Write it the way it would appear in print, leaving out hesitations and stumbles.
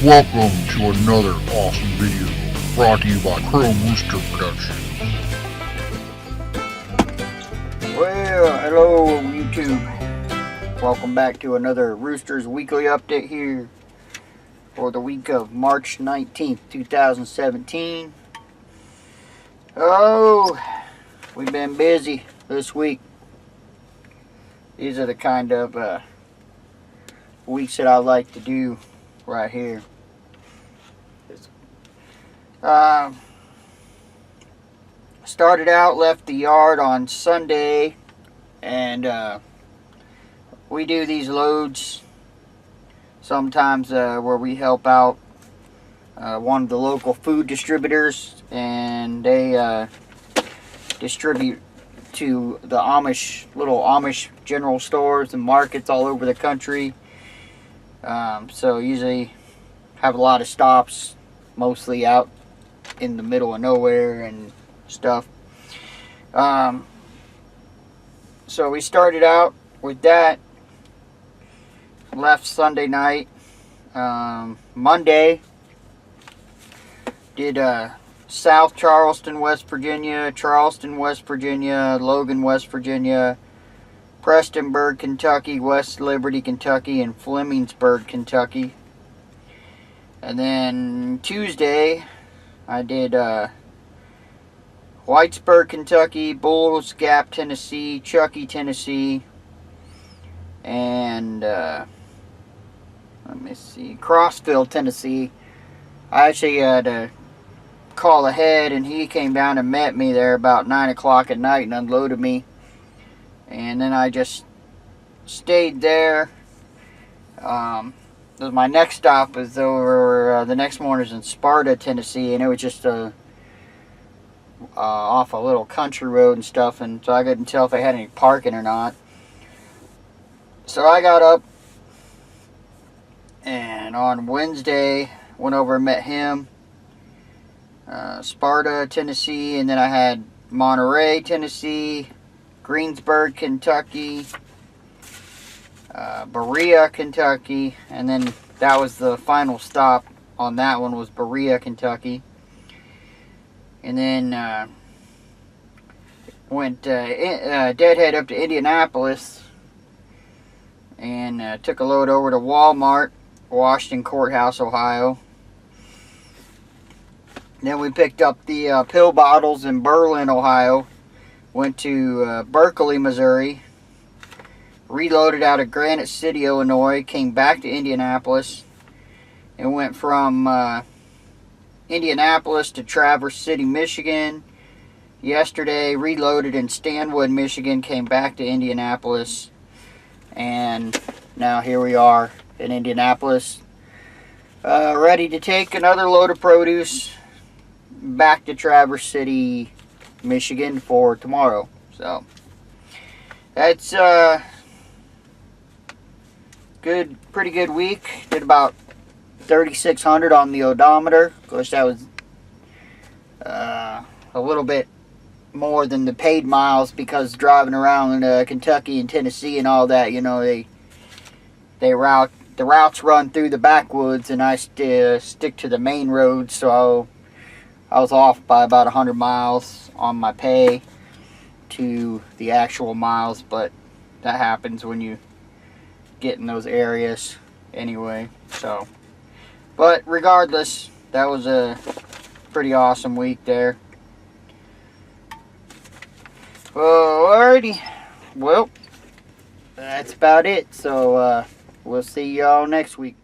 Welcome to another awesome video brought to you by Rooster Production. Well, hello YouTube. Welcome back to another Rooster's Weekly Update here for the week of March 19th, 2017. Oh, we've been busy this week. These are the kind of weeks that I like to do right here. Started out, left the yard on Sunday, and we do these loads sometimes where we help out one of the local food distributors, and they distribute to the little Amish general stores and markets all over the country. So usually have a lot of stops, mostly out in the middle of nowhere and stuff. So we started out with that. Left Sunday night. Monday did South Charleston, West Virginia, Charleston, West Virginia, Logan, West Virginia, Prestonburg, Kentucky, West Liberty, Kentucky, and Flemingsburg, Kentucky. And then Tuesday I did Whitesburg, Kentucky, Bulls Gap, Tennessee, Chuckey, Tennessee, and let me see, Crossville, Tennessee. I actually had to call ahead, and he came down and met me there about 9 o'clock at night and unloaded me. And then I just stayed there. My next stop was over the next morning was in Sparta, Tennessee, and it was just off a little country road and stuff, and so I couldn't tell if they had any parking or not. So I got up, and on Wednesday went over and met him. Sparta, Tennessee, and then I had Monterey, Tennessee, Greensburg, Kentucky, Berea, Kentucky, and then that was the final stop on that one, was Berea, Kentucky. And then went deadhead up to Indianapolis and took a load over to Walmart, Washington Courthouse, Ohio. Then we picked up the pill bottles in Berlin, Ohio. Went to Berkeley, Missouri. Reloaded out of Granite City, Illinois. Came back to Indianapolis. And went from Indianapolis to Traverse City, Michigan. Yesterday, reloaded in Stanwood, Michigan. Came back to Indianapolis. And now here we are in Indianapolis. Ready to take another load of produce back to Traverse City, Michigan for tomorrow. So that's pretty good week. Did about 3,600 on the odometer. Of course, that was a little bit more than the paid miles, because driving around Kentucky and Tennessee and all that, you know, the routes run through the backwoods, and I stick to the main road, so I was off by about 100 miles on my pay to the actual miles, but that happens when you get in those areas anyway. So, but regardless, that was a pretty awesome week there. Alrighty, well, that's about it. So we'll see y'all next week.